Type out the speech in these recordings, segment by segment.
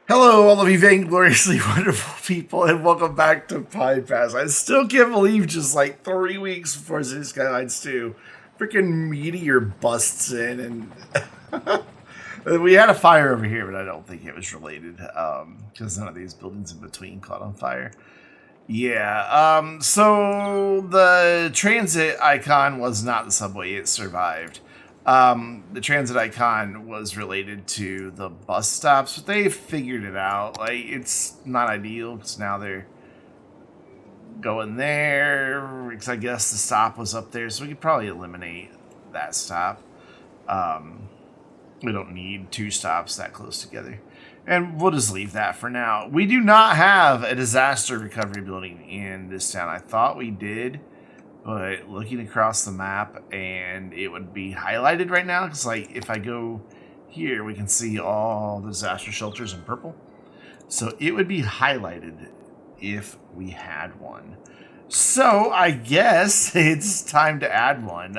Hello, all of you vaingloriously wonderful people, and welcome back to Pass. I still can't believe just like 3 weeks before City Skylines 2, freaking meteor busts in, and we had a fire over here, but I don't think it was related, because none of these buildings in between caught on fire. Yeah, so the transit icon was not the subway, it survived. The transit icon was related to the bus stops, but they figured it out. Like, it's not ideal because now they're going there. Because I guess the stop was up there, so we could probably eliminate that stop. We don't need two stops that close together. And we'll just leave that for now. We do not have a disaster recovery building in this town. I thought we did, but looking across the map, and it would be highlighted right now because, like, if I go here, we can see all the disaster shelters in purple. So it would be highlighted if we had one. So I guess it's time to add one.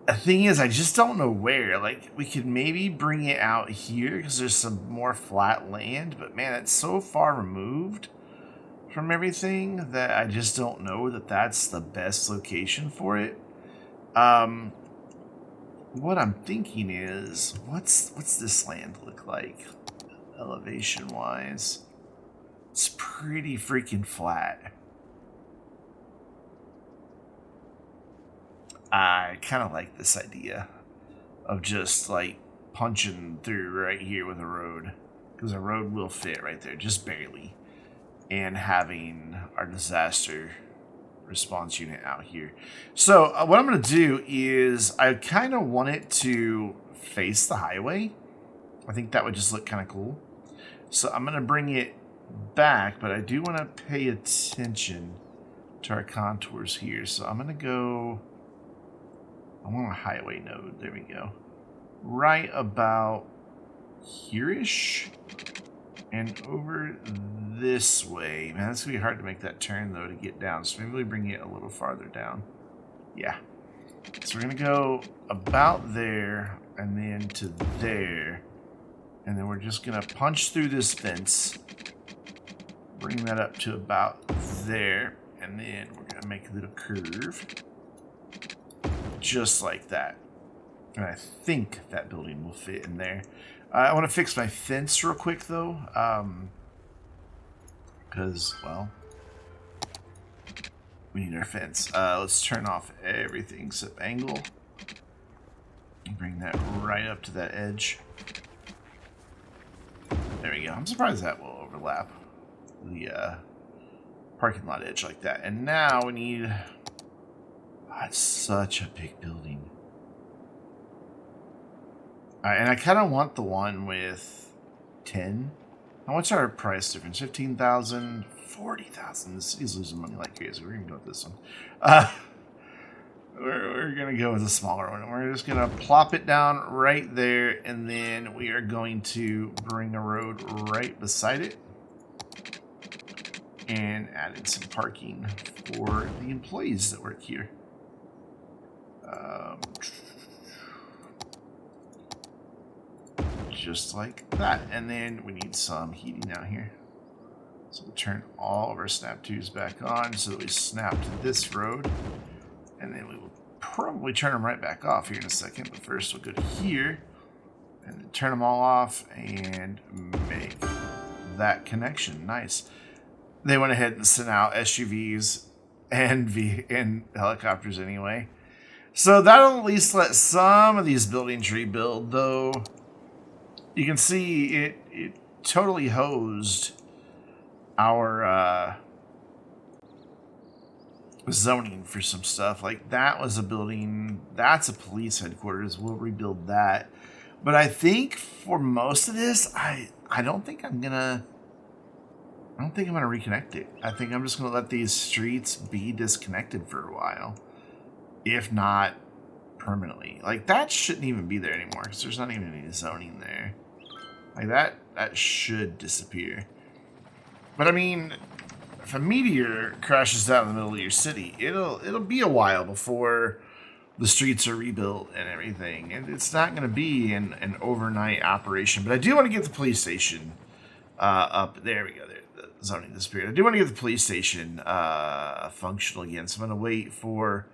The thing is, I just don't know where. Like, we could maybe bring it out here because there's some more flat land, but man, it's so far removed from everything that I just don't know that that's the best location for it. What I'm thinking is, what's this land look like elevation wise? It's pretty freaking flat. I kind of like this idea of just like punching through right here with a road, because a road will fit right there, just barely, and having our disaster response unit out here. So what I'm going to do is I kind of want it to face the highway. I think that would just look kind of cool. So I'm going to bring it back, but I do want to pay attention to our contours here. So I'm going to go, I want a highway node. There we go. Right about here-ish. And over this way. Man, it's going to be hard to make that turn, though, to get down. So maybe we bring it a little farther down. Yeah. So we're going to go about there and then to there. And then we're just going to punch through this fence. Bring that up to about there. And then we're going to make a little curve. Just like that. And I think that building will fit in there. I want to fix my fence real quick, though. Because, well, we need our fence. Let's turn off everything except angle. Bring that right up to that edge. There we go. I'm surprised that will overlap the parking lot edge like that. And now we need... Oh, it's such a big building. And I kind of want the one with 10. Now, what's our price difference? 15,000, 40,000. The city's losing money like crazy. We're going to go with this one. We're going to go with a smaller one. We're just going to plop it down right there, and then we are going to bring a road right beside it and add in some parking for the employees that work here. Just like that. And then we need some heating out here. So we'll turn all of our snap tubes back on so that we snap to this road. And then we will probably turn them right back off here in a second. But first we'll go to here and then turn them all off and make that connection. Nice. They went ahead and sent out SUVs and helicopters anyway. So that'll at least let some of these buildings rebuild, though. You can see it totally hosed our zoning for some stuff. Like, that was a building, that's a police headquarters. We'll rebuild that. But I think for most of this, I don't think I'm gonna reconnect it. I think I'm just gonna let these streets be disconnected for a while, if not permanently. Like, that shouldn't even be there anymore because there's not even any zoning there. Like, that should disappear. But I mean, if a meteor crashes down in the middle of your city, it'll be a while before the streets are rebuilt and everything. And it's not going to be an overnight operation. But I do want to get the police station up. There we go. There, the zoning disappeared. I do want to get the police station functional again. So I'm going to wait for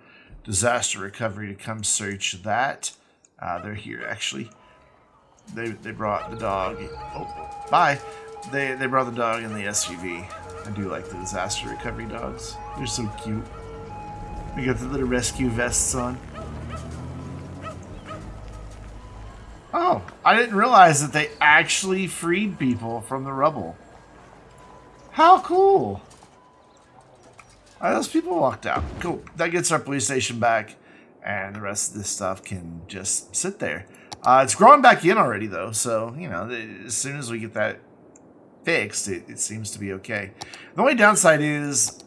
disaster recovery to come search that. They're here, actually. They brought the dog. Oh, bye. They brought the dog in the SUV. I do like the disaster recovery dogs. They're so cute. They got the little rescue vests on. Oh, I didn't realize that they actually freed people from the rubble. How cool. Those people walked out. Cool. That gets our police station back, and the rest of this stuff can just sit there. It's growing back in already, though, so, you know, as soon as we get that fixed, it seems to be okay. The only downside is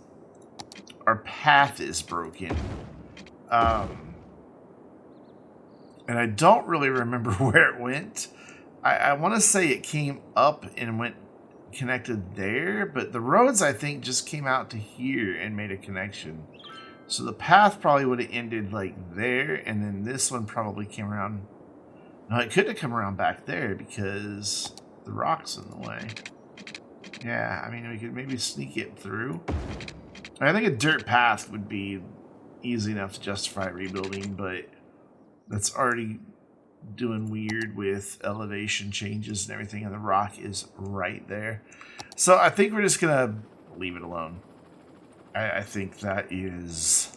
our path is broken. And I don't really remember where it went. I want to say it came up and went connected there, but the roads, I think, just came out to here and made a connection. So the path probably would have ended like there, and then this one probably came around. No, it couldn't have come around back there because the rock's in the way. Yeah, I mean, we could maybe sneak it through. I think a dirt path would be easy enough to justify rebuilding, but that's already doing weird with elevation changes and everything, and the rock is right there. So I think we're just gonna leave it alone. I think that is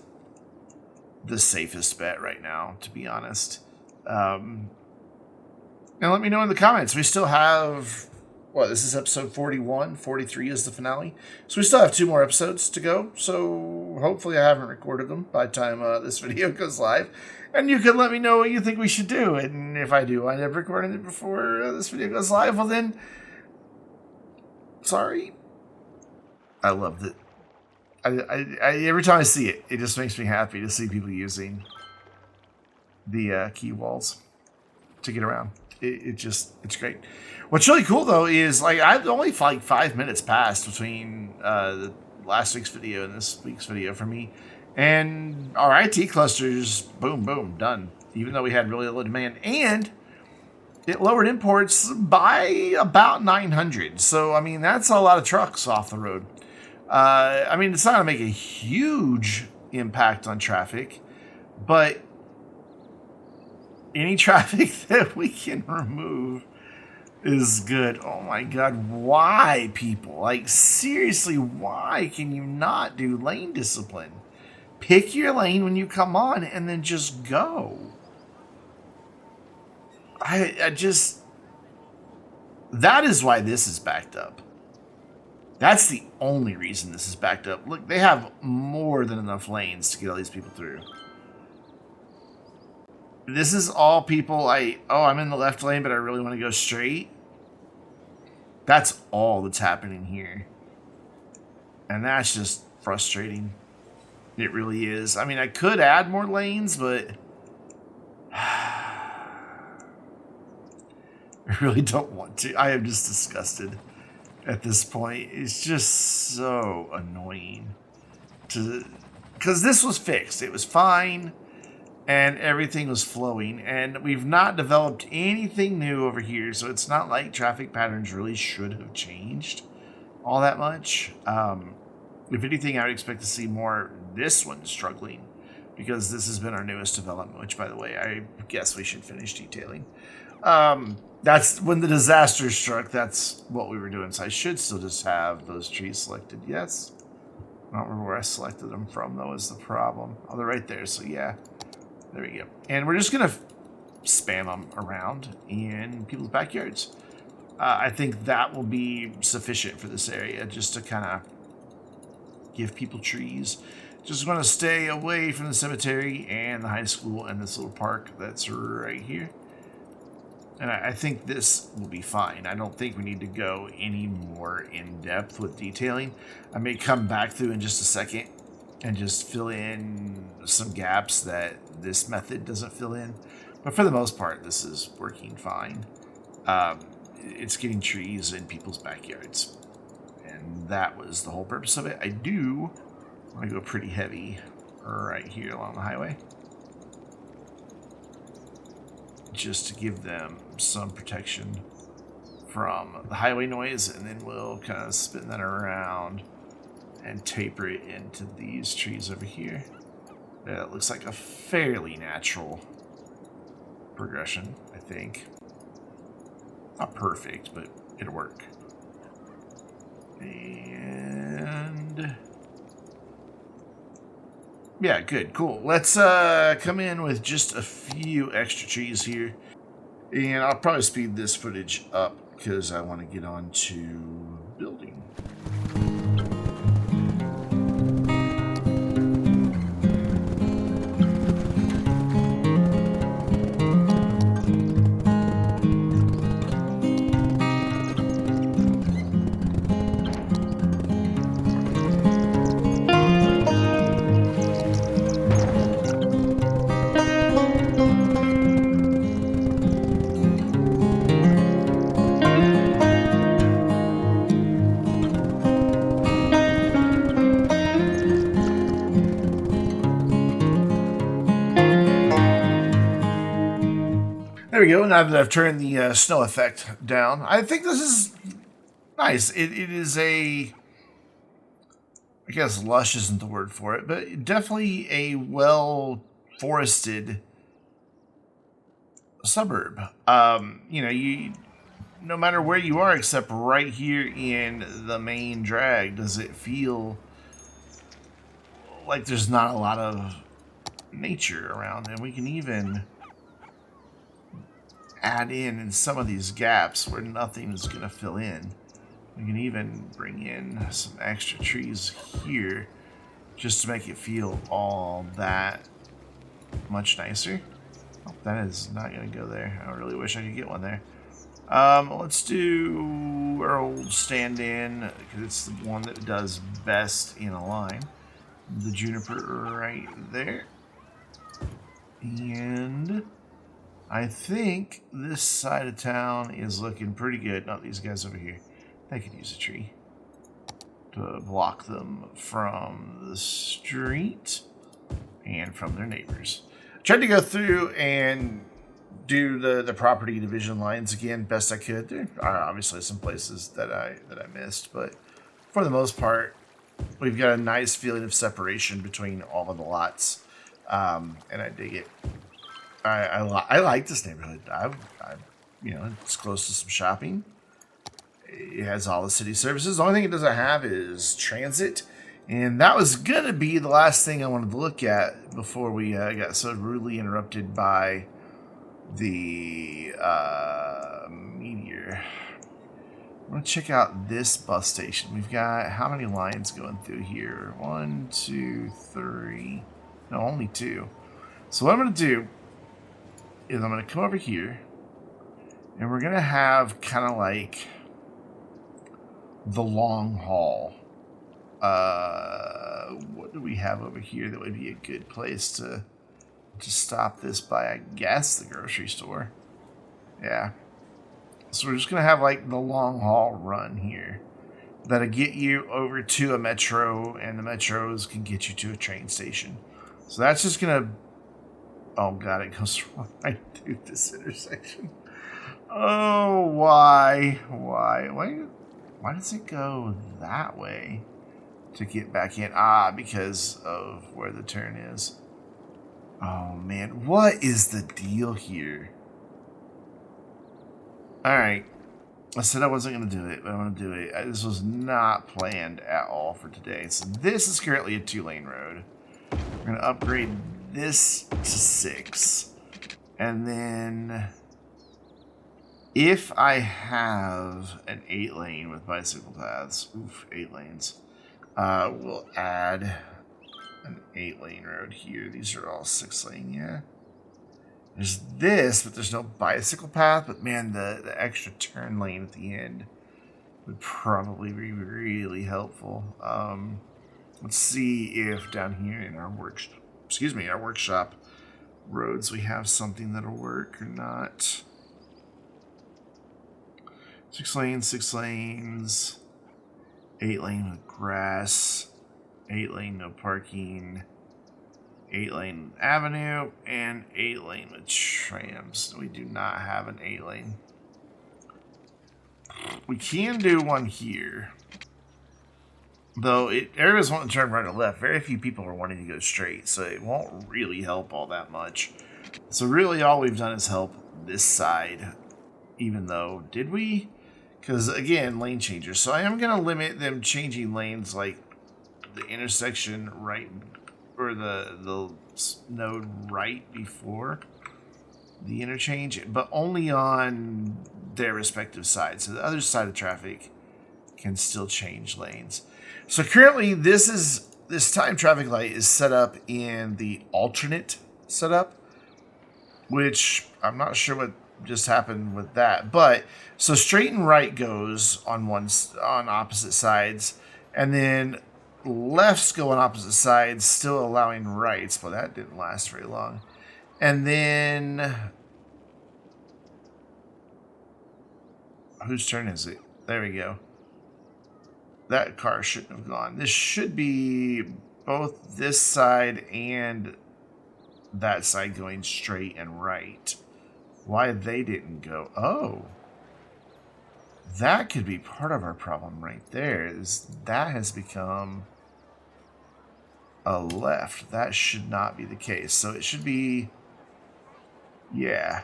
the safest bet right now, to be honest. And let me know in the comments. We still have, what, this is episode 41, 43 is the finale. So we still have 2 more episodes to go. So hopefully I haven't recorded them by the time this video goes live. And you can let me know what you think we should do. And if I do end up recording it before this video goes live, well then, sorry. I love it. Every time I see it, it just makes me happy to see people using the key walls to get around. It's great. What's really cool though is like I've only like 5 minutes passed between the last week's video and this week's video for me, and our IT clusters, boom, boom, done. Even though we had really low demand, and it lowered imports by about 900. So I mean that's a lot of trucks off the road. I mean it's not gonna make a huge impact on traffic, but any traffic that we can remove is good. Oh my god, why, people? Like, seriously, why can you not do lane discipline? Pick your lane when you come on and then just go. I just... That is why this is backed up. That's the only reason this is backed up. Look, they have more than enough lanes to get all these people through. This is all people I'm in the left lane, but I really want to go straight. That's all that's happening here. And that's just frustrating. It really is. I mean, I could add more lanes, but I really don't want to. I am just disgusted at this point. It's just so annoying. Because this was fixed. It was fine. And everything was flowing, and we've not developed anything new over here, so it's not like traffic patterns really should have changed all that much. If anything, I would expect to see more this one struggling, because this has been our newest development, which, by the way, I guess we should finish detailing. That's when the disaster struck, that's what we were doing, so I should still just have those trees selected, yes. I don't remember where I selected them from, though, is the problem. Oh, they're right there, so yeah. There we go. And we're just going to spam them around in people's backyards. I think that will be sufficient for this area, just to kind of give people trees. Just want to stay away from the cemetery and the high school and this little park that's right here. And I think this will be fine. I don't think we need to go any more in depth with detailing. I may come back through in just a second and just fill in some gaps that this method doesn't fill in. But for the most part, this is working fine. It's getting trees in people's backyards. And that was the whole purpose of it. I do want to go pretty heavy right here along the highway. just to give them some protection from the highway noise, and then we'll kind of spin that around and taper it into these trees over here. That looks like a fairly natural progression, I think. Not perfect, but it'll work. And yeah, good, cool. Let's come in with just a few extra trees here. And I'll probably speed this footage up because I want to get on to building. There we go. Now that I've turned the snow effect down, I think this is nice. It is a, I guess lush isn't the word for it, but definitely a well-forested suburb. You know, you no matter where you are, except right here in the main drag, does it feel like there's not a lot of nature around, and we can even add in some of these gaps where nothing is going to fill in. We can even bring in some extra trees here just to make it feel all that much nicer. Oh, that is not going to go there. I really wish I could get one there. Let's do our old stand-in, because it's the one that does best in a line. The juniper right there. And I think this side of town is looking pretty good. Not these guys over here. They could use a tree to block them from the street and from their neighbors. I tried to go through and do the property division lines again best I could. There are obviously some places that I missed, but for the most part, we've got a nice feeling of separation between all of the lots, and I dig it. I like this neighborhood. You know, it's close to some shopping. It has all the city services. The only thing it doesn't have is transit, and that was gonna be the last thing I wanted to look at before we got so rudely interrupted by the meteor. I want to check out this bus station. We've got how many lines going through here? 1, 2, 3. No, only 2. So what I'm gonna do is I'm going to come over here, and we're going to have kind of like the long haul. What do we have over here that would be a good place to stop this by? I guess the grocery store. Yeah. So we're just going to have like the long haul run here. That'll get you over to a metro, and the metros can get you to a train station. So that's just going to... Oh, God, it goes right through this intersection. Oh, why? Why does it go that way to get back in? Ah, because of where the turn is. Oh, man. What is the deal here? All right. I said I wasn't going to do it, but I'm going to do it. This was not planned at all for today. So this is currently a 2-lane road. We're going to upgrade this to 6, and then if I have an 8-lane with bicycle paths, 8 lanes, we'll add an 8-lane road here. These are all 6-lane, yeah. There's this, but there's no bicycle path. But man, the extra turn lane at the end would probably be really helpful. Let's see if down here in our workshop roads we have something that'll work or not. 6 lanes, 6 lanes, 8 lane with grass, 8 lane no parking, 8-lane avenue and 8-lane with trams. We do not have an 8-lane. We can do one here. Though everybody's wanting to turn right or left. Very few people are wanting to go straight, so it won't really help all that much. So really all we've done is help this side. Even though, did we? Because again, lane changers. So I am going to limit them changing lanes like the intersection right, or the node right before the interchange, but only on their respective sides. So the other side of traffic can still change lanes. So currently this time traffic light is set up in the alternate setup, which I'm not sure what just happened with that. But so straight and right goes on opposite sides, and then lefts go on opposite sides, still allowing rights. But that didn't last very long. And then whose turn is it? There we go. That car shouldn't have gone. This should be both this side and that side going straight and right. Why they didn't go? Oh. That could be part of our problem right there. Is that has become a left. That should not be the case. So it should be, yeah.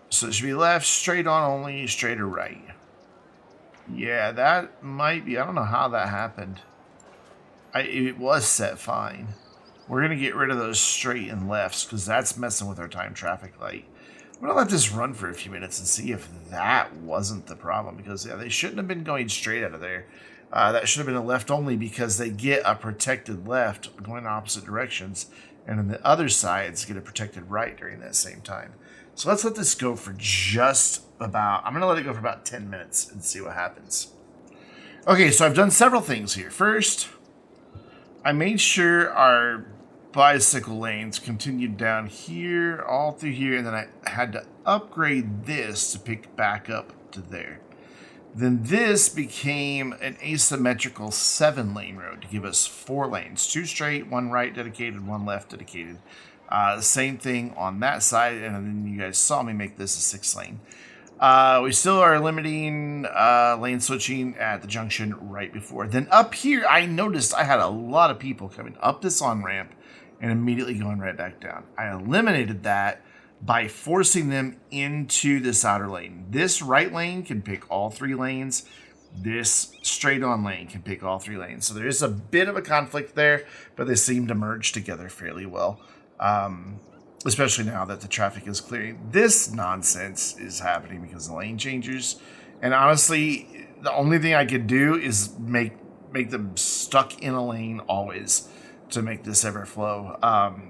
So it should be left, straight on only, straight or right. Yeah, that might be. I don't know how that happened. It was set fine. We're going to get rid of those straight and lefts because that's messing with our time traffic light. I'm going to let this run for a few minutes and see if that wasn't the problem. Because yeah, they shouldn't have been going straight out of there. That should have been a left only because they get a protected left going opposite directions. And then the other sides get a protected right during that same time. So let's let this go for just about, I'm going to let it go for about 10 minutes and see what happens. Okay, so I've done several things here. First, I made sure our bicycle lanes continued down here, all through here, and then I had to upgrade this to pick back up to there. Then this became an asymmetrical 7-lane road to give us 4 lanes, 2 straight, 1 right dedicated, 1 left dedicated. The same thing on that side, and then you guys saw me make this a 6-lane. We still are limiting lane switching at the junction right before. Then up here, I noticed I had a lot of people coming up this on-ramp and immediately going right back down. I eliminated that by forcing them into this outer lane. This right lane can pick all 3 lanes. This straight-on lane can pick all 3 lanes. So there is a bit of a conflict there, but they seem to merge together fairly well. Especially now that the traffic is clearing. This nonsense is happening because of lane changers. And honestly, the only thing I could do is make them stuck in a lane always to make this ever flow.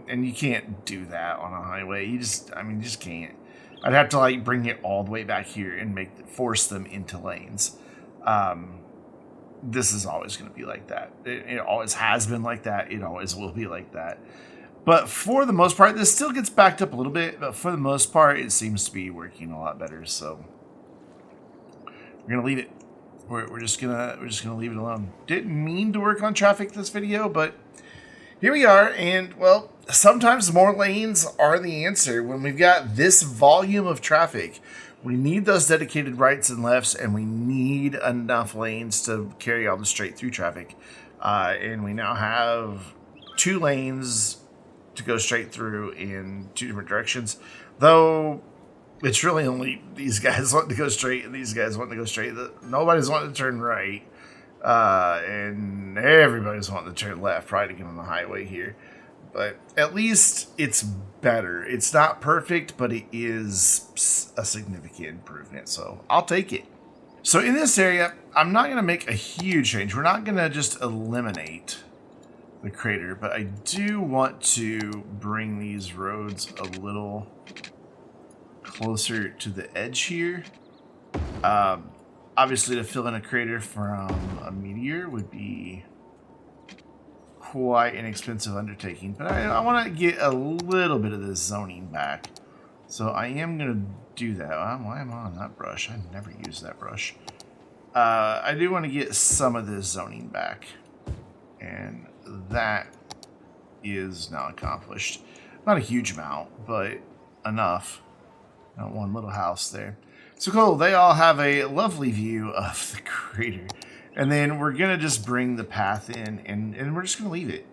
And you can't do that on a highway. You just can't. I'd have to like bring it all the way back here and force them into lanes. This is always going to be like that. It always has been like that. It always will be like that. But for the most part, this still gets backed up a little bit, but for the most part, it seems to be working a lot better. So we're gonna leave it. We're just gonna leave it alone. Didn't mean to work on traffic this video, but here we are. And well, sometimes more lanes are the answer when we've got this volume of traffic. We need those dedicated rights and lefts, and we need enough lanes to carry all the straight through traffic. And we now have 2 lanes to go straight through in 2 different directions, though it's really only these guys wanting to go straight and these guys wanting to go straight. Nobody's wanting to turn right, and everybody's wanting to turn left, probably to get on the highway here. But at least it's better. It's not perfect, but it is a significant improvement, so I'll take it. So in this area, I'm not going to make a huge change. We're not going to just eliminate the crater, but I do want to bring these roads a little closer to the edge here. Obviously, to fill in a crater from a meteor would be quite an expensive undertaking, but I want to get a little bit of this zoning back. So I am going to do that. Why am I on that brush? I never use that brush. I do want to get some of this zoning back, and that is now accomplished. Not a huge amount, but enough. Not one little house there. So cool, they all have a lovely view of the crater. And then we're going to just bring the path in, and we're just going to leave it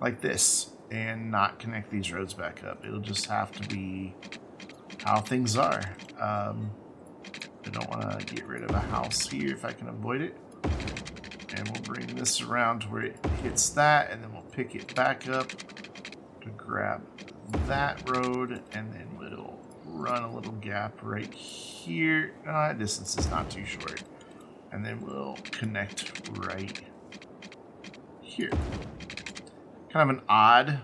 like this and not connect these roads back up. It'll just have to be how things are. I don't want to get rid of a house here if I can avoid it. And we'll bring this around to where it hits that, and then we'll pick it back up to grab that road, and then we'll run a little gap right here. That distance is not too short. And then we'll connect right here. Kind of an odd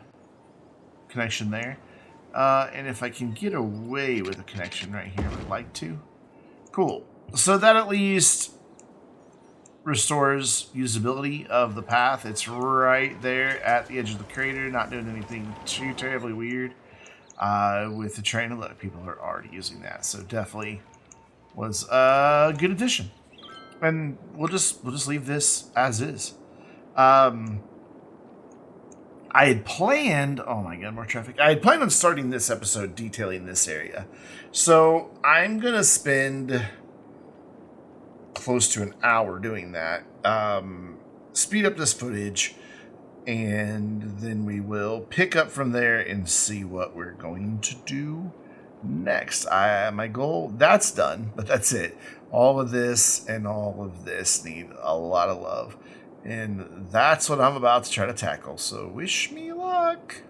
connection there. And if I can get away with a connection right here, I would like to. Cool. So that at least restores usability of the path. It's right there at the edge of the crater, not doing anything too terribly weird with the train. A lot of people are already using that, so definitely was a good addition. And we'll just leave this as is. I had planned, oh my god, more traffic. I had planned on starting this episode detailing this area. So I'm gonna spend close to an hour doing that. Speed up this footage, and then we will pick up from there and see what we're going to do next. My goal, that's done, but that's it. All of this and all of this need a lot of love, and that's what I'm about to try to tackle. So wish me luck.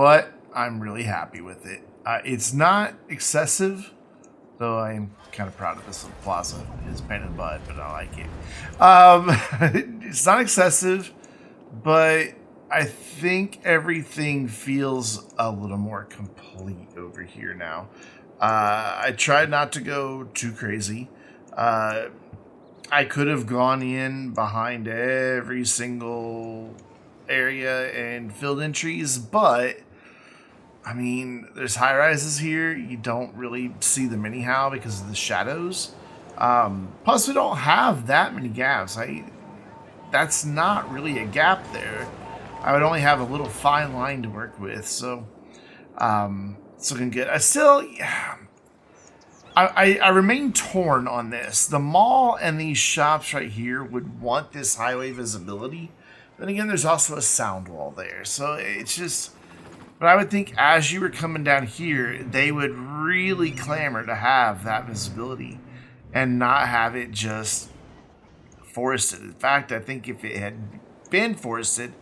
what? I'm really happy with it. It's not excessive, though I am kind of proud of this little plaza. It's a pain in the butt, but I like it. It's not excessive, but I think everything feels a little more complete over here now. I tried not to go too crazy. I could have gone in behind every single area and filled in trees, but I mean, there's high rises here. You don't really see them anyhow because of the shadows. Plus, we don't have that many gaps. That's not really a gap there. I would only have a little fine line to work with, so looking good. I remain torn on this. The mall and these shops right here would want this highway visibility. Then again, there's also a sound wall there. So it's just... But I would think as you were coming down here, they would really clamor to have that visibility and not have it just forested. In fact, I think if it had been forested,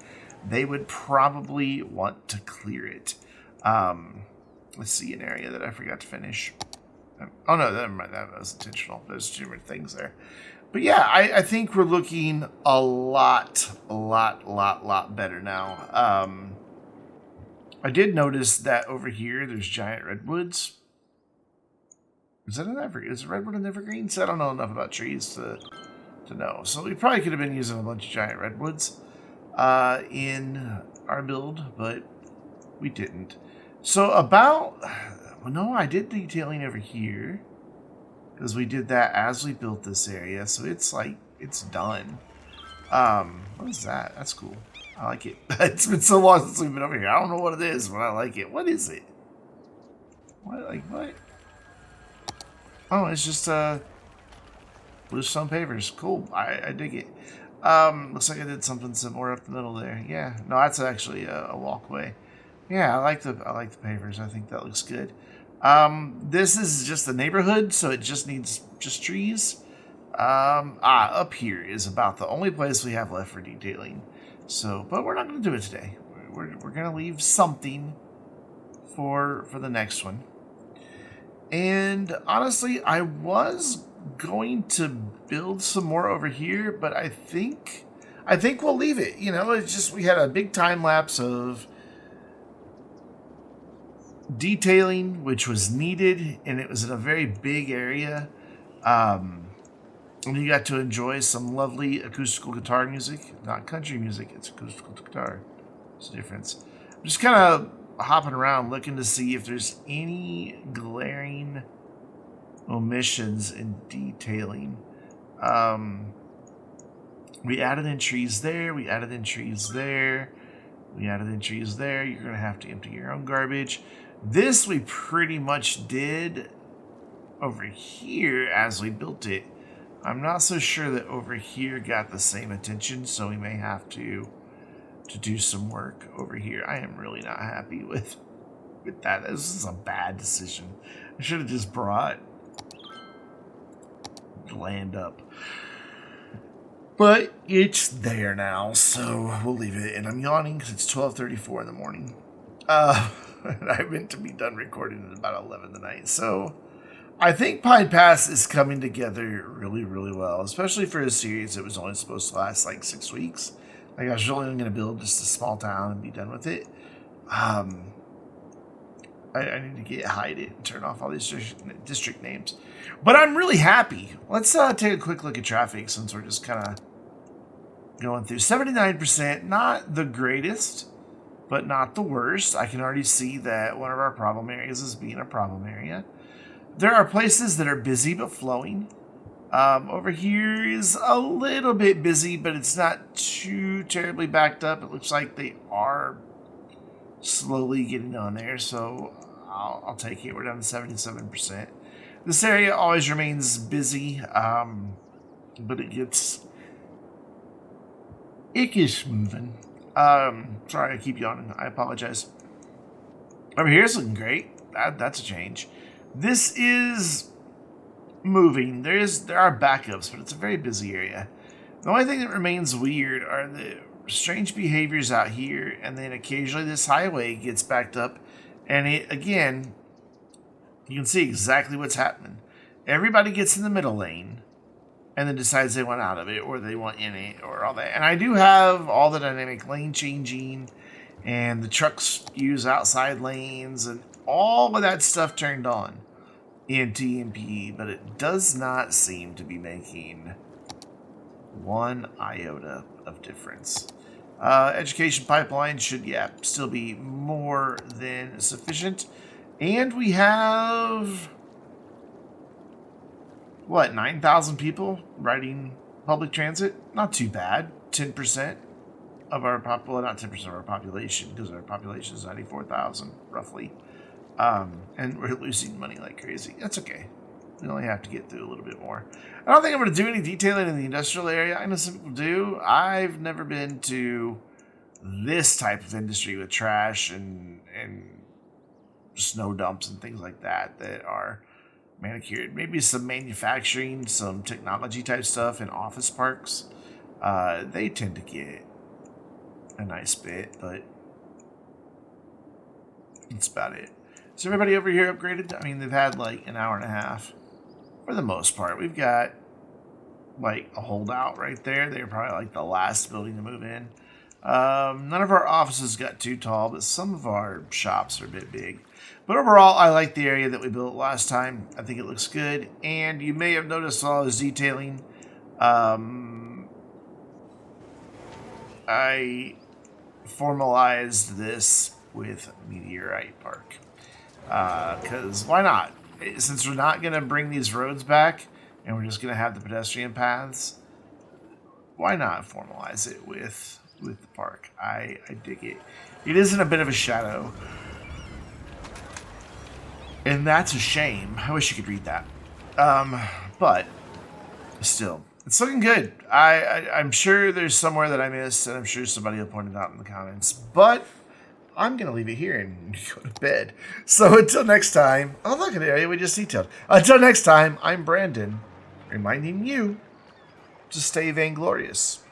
they would probably want to clear it. Let's see an area that I forgot to finish. Oh no, never mind. That was intentional. There's two different things there. But yeah, I think we're looking a lot better now. I did notice that over here there's giant redwoods. Is that an evergreen? Is a redwood an evergreen? So I don't know enough about trees to know. So we probably could have been using a bunch of giant redwoods in our build, but we didn't. So well, no, I did detailing over here because we did that as we built this area. So it's like, it's done. What is that? That's cool. I like it. It's been so long since we've been over here. I don't know what it is, but I like it. What is it? What? Oh, it's just bluestone pavers. Cool. I dig it. Looks like I did something similar up the middle there. Yeah. No, that's actually a walkway. Yeah, I like the pavers. I think that looks good. This is just the neighborhood, so it just needs just trees. Up here is about the only place we have left for detailing. So, but we're not going to do it today. We're going to leave something for the next one. And honestly, I was going to build some more over here, but I think we'll leave it. You know, it's just we had a big time lapse of detailing, which was needed, and it was in a very big area. And you got to enjoy some lovely acoustical guitar music. Not country music, it's acoustical guitar. There's a difference. I'm just kind of hopping around looking to see if there's any glaring omissions in detailing. We added in trees there. We added in trees there. We added in trees there. You're going to have to empty your own garbage. This we pretty much did over here as we built it. I'm not so sure that over here got the same attention, so we may have to do some work over here. I am really not happy with that. This is a bad decision. I should have just brought land up. But it's there now, so we'll leave it. And I'm yawning because it's 12:34 in the morning. I meant to be done recording at about 11 tonight, so I think Pine Pass is coming together really, really well, especially for a series that was only supposed to last like 6 weeks. Like I was really going to build just a small town and be done with it. I need to hide it and turn off all these district names. But I'm really happy. Let's take a quick look at traffic since we're just kind of going through. 79%, not the greatest, but not the worst. I can already see that one of our problem areas is being a problem area. There are places that are busy but flowing. Over here is a little bit busy, but it's not too terribly backed up. It looks like they are slowly getting on there, so I'll take it. We're down to 77%. This area always remains busy, but it gets moving. Sorry, I keep yawning. I apologize. Over here is looking great. That's a change. This is moving. There are backups, but it's a very busy area. The only thing that remains weird are the strange behaviors out here, and then occasionally this highway gets backed up, and it, again, you can see exactly what's happening. Everybody gets in the middle lane and then decides they want out of it, or they want in it, or all that. And I do have all the dynamic lane changing, and the trucks use outside lanes, and all of that stuff turned on in TMP, but it does not seem to be making one iota of difference. Education pipeline should, still be more than sufficient. And we have, what, 9,000 people riding public transit? Not too bad. 10% of our not 10% of our population, because our population is 94,000 roughly. And we're losing money like crazy. That's okay. We only have to get through a little bit more. I don't think I'm going to do any detailing in the industrial area. I know some people do. I've never been to this type of industry with trash and snow dumps and things like that are manicured. Maybe some manufacturing, some technology type stuff in office parks. They tend to get a nice bit, but that's about it. Is everybody over here upgraded? I mean, they've had like an hour and a half. For the most part, we've got like a holdout right there. They're probably like the last building to move in. None of our offices got too tall, but some of our shops are a bit big. But overall, I like the area that we built last time. I think it looks good. And you may have noticed all this detailing. I formalized this with Meteorite Park. Because why not? Since we're not going to bring these roads back and we're just going to have the pedestrian paths, why not formalize it with the park? I dig it. It is in a bit of a shadow, and that's a shame. I wish you could read that. But still, it's looking good. I'm sure there's somewhere that I missed, and I'm sure somebody will point it out in the comments. But I'm going to leave it here and go to bed. So until next time, oh, look at the area we just detailed. Until next time, I'm Brandon, reminding you to stay vainglorious.